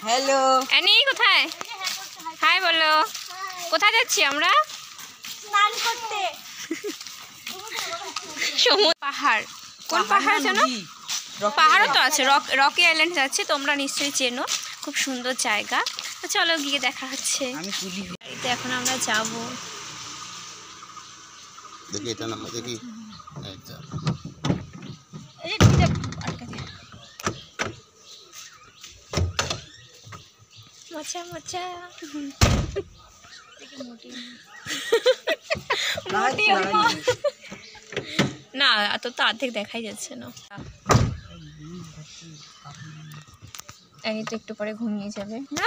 Hello Annie কোথায়? High বলো। কোথায় যাচ্ছি আমরা? স্নান করতে। সমুদ্র পাহাড়। কোন পাহাড় যেন? পাহাড়ও তো আছে, রকি আইল্যান্ড যাচ্ছে, তোমরা নিশ্চয়ই চেনো। খুব সুন্দর জায়গা। তো চলো গিয়ে দেখা হচ্ছে। গাড়িতে এখন আমরা যাব। দেখি এটা না দেখি মজা মজা। না এত তো অর্ধেক দেখাই যাচ্ছে না। এই তো একটু পরে ঘুমিয়ে যাবে না?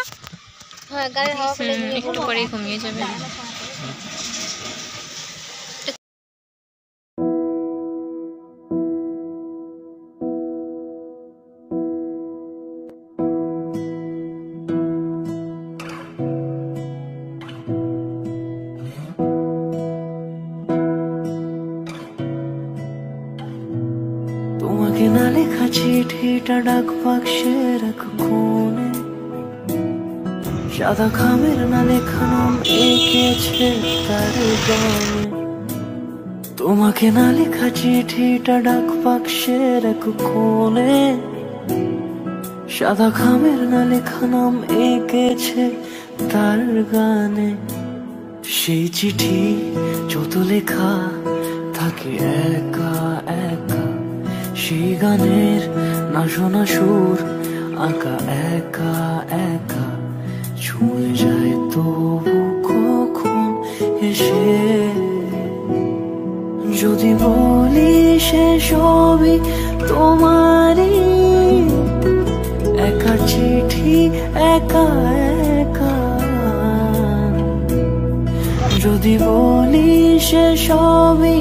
হ্যাঁ, গায়ে হাওয়া পেলে একটু পরে ঘুমিয়ে যাবে। তোমাকে না লেখা চিঠিটা ডাক বাক্সে রাখো কোণে, সাদা খামের না লেখা নাম এঁকেছে তার গানে। তোমাকে না লেখা চিঠিটা ডাক বাক্সে রাখো কোণে, সাদা খামের না লেখা নাম এঁকেছে তার গানে। সেই চিঠি যত লেখা থাকে একা একা, সেই গানের না শোনা সুর আঁকা একা একা, ছুঁয়ে যায় তবু কখন এসে। যদি বলি সে সবই তোমারই, একা চিঠি একা একা। যদি বলি সে সবই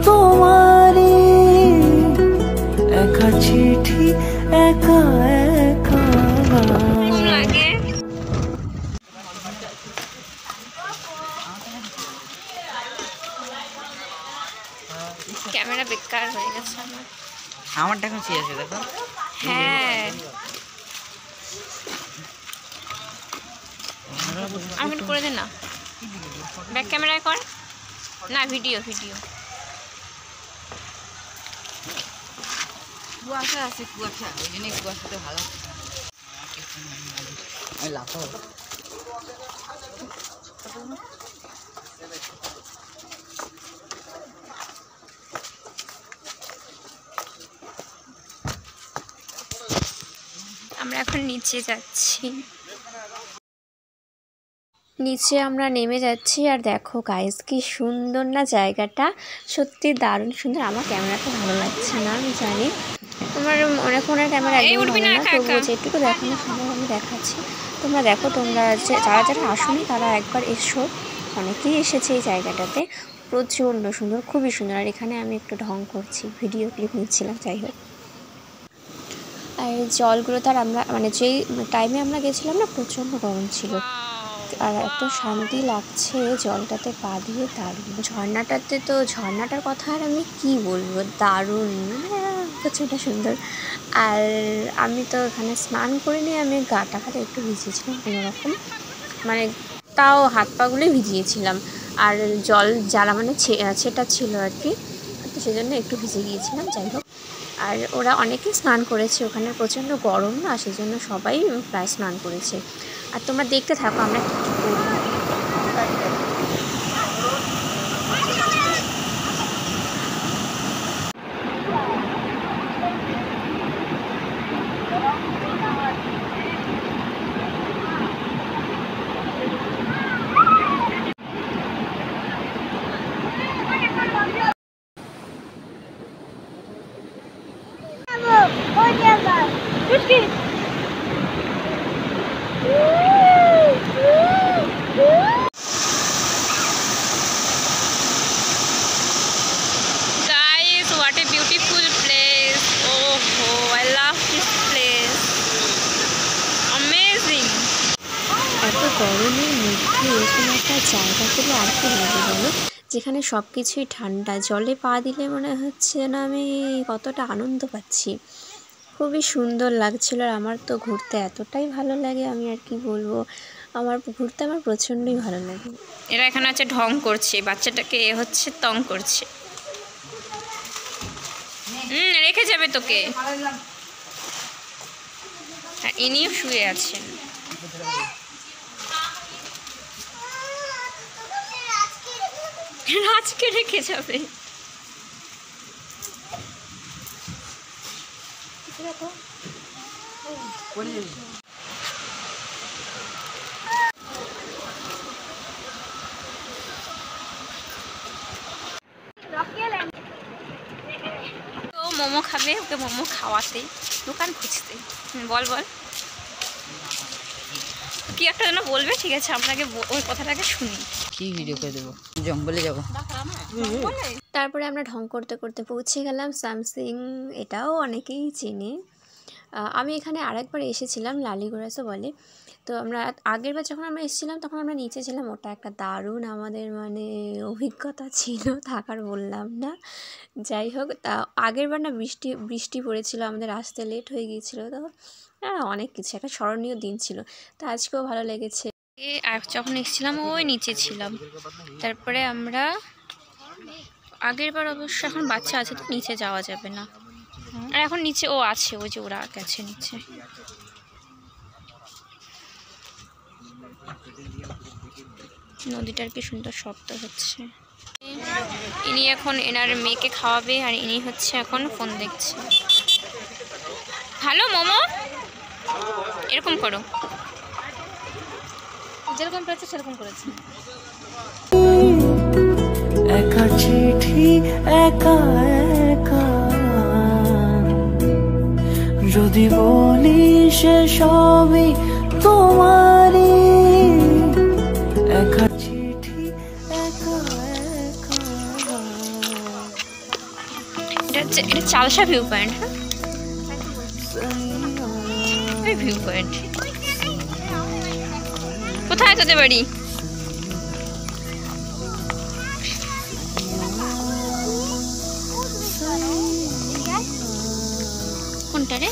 তোমারই, একা চিঠি একা একা। লাগে ক্যামেরা বেকার হয়ে গেছে আমার। আমারটা এখন ঠিক আছে দেখো। হ্যাঁ আমি একটু করে দে না, ব্যাক ক্যামেরায় কর না, ভিডিও ভিডিও। কুয়াশা আছে, কুয়াশা, ওই জন্য কুয়াশাতে ভালো। আমি লাফাবো। আমরা এখন নিচে যাচ্ছি। নিচে আমরা নেমে যাচ্ছি আর দেখো গাইস কি সুন্দর না জায়গাটা, সত্যি দারুণ সুন্দর। আমার ক্যামেরাটা ভালো লাগছে না আমি জানি, তোমার ফোনের ক্যামেরা একদম ভালো না, তবুও যেটুকু দেখানো সম্ভব আমি দেখাচ্ছি। তোমরা দেখো, তোমরা যারা যারা আসোনি তারা একবার এসো, অনেকেই এসেছে এই জায়গাটাতে। প্রচণ্ড সুন্দর, খুবই সুন্দর। আর এখানে আমি একটু ঢং করছি, ভিডিও ক্লিপ নিচ্ছিলাম, যাই হোক। আর জলগুলো তার আমরা মানে যেই টাইমে আমরা গেছিলাম না, প্রচণ্ড গরম ছিল, আর এত শান্তি লাগছে জলটাতে পা দিয়ে, দারুণ। ঝর্ণাটাতে তো, ঝর্ণাটার কথা আর আমি কি বলবো, দারুণ, প্রচণ্ড সুন্দর। আর আমি তো এখানে স্নান করিনি, আমি গাটা খালি একটু ভিজিয়েছিলাম কোনোরকম, মানে তাও হাত পাগুলোই ভিজিয়েছিলাম। আর জল যারা মানে ছেটা ছিল আর কি, তো সেজন্য একটু ভিজে গিয়েছিলাম, যাই হোক। আর ওরা অনেকেই স্নান করেছে, ওখানে প্রচণ্ড গরম না, সেজন্য সবাই প্রায় স্নান করেছে। আর তোমরা দেখতে থাকো আমরা কী কী করি। গরমের মধ্যে এরকম একটা জায়গা পেলে আর কি লাগে বলো, যেখানে সব কিছুই ঠান্ডা। জলে পা দিলে মনে হচ্ছে না আমি কতটা আনন্দ পাচ্ছি, খুবই সুন্দর লাগছিল। আর আমার তো ঘুরতে এতটাই ভালো লাগে, আমি আর কি বলবো, আমার ঘুরতে আমার প্রচণ্ডই ভালো লাগে। এরা এখানে আছে ঢং করছে, বাচ্চাটাকে এ হচ্ছে তং করছে। রেখে যাবে তোকে। আর ইনিও শুয়ে আছেন। রাজকে রেখে যাবে। তো মোমো খাবে, ওকে মোমো খাওয়াতে দোকান খুঁজতে। বল বল কি একটা যেন বলবে। ঠিক আছে, আপনাকে ওই কথাটাকে শুনি। কি ভিডিও করে দেবো, জঙ্গলে যাবো। তারপরে আমরা ঢং করতে করতে পৌঁছে গেলাম সামসিং। এটাও অনেকেই চেনে। আমি এখানে আরেকবার এসেছিলাম, লালিগোরাসও বলে। তো আমরা আগেরবার যখন আমরা এসেছিলাম তখন আমরা নিচে ছিলাম। ওটা একটা দারুণ আমাদের মানে অভিজ্ঞতা ছিল, থাকার বললাম না। যাই হোক, তা আগেরবার না বৃষ্টি পড়েছিল, আমাদের আসতে লেট হয়ে গিয়েছিলো। তো অনেক কিছু, একটা স্মরণীয় দিন ছিল। তো আজকেও ভালো লেগেছে। আর যখন এসেছিলাম ওই নিচে ছিলাম। তারপরে আমরা আগেরবার অবশ্য, এখন বাচ্চা আছে তো নিচে যাওয়া যাবে না। আর এখন নিচে ও আছে, ওই যে ওরা গেছে নিচে। নদীটার কি সুন্দর শব্দ হচ্ছে। ইনি এখন এনার মেয়েকে খাওয়াবে, আর ইনি হচ্ছে এখন ফোন দেখছে। ভালো মোমো, এরকম করো, যেরকম করেছে সেরকম করেছে। একা চিঠি একা একা যদি বলি সে সবই তোমারই। একা চিঠি একা একা। এটা চালসা ভিউ পয়েন্ট। হ্যাঁ, ভিউ পয়েন্ট কোথায় তোদের বাড়ি? কোনটা রে?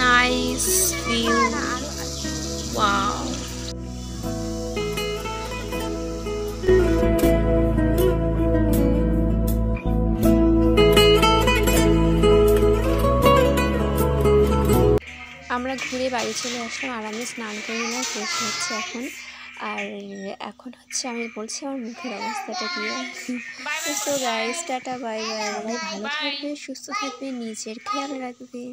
Nice view, wow. আমরা ঘুরে বাড়ি চলে আসলাম, আর আমি স্নান করে নিলাম, ফ্রেশ হচ্ছে এখন। আর এখন হচ্ছে আমি বলছি আমার মুখের অবস্থাটা কি। তো গাইস, টাটা, বাই বাই। ভালো থাকবে, সুস্থ থাকবে, নিজের খেয়াল রাখবে।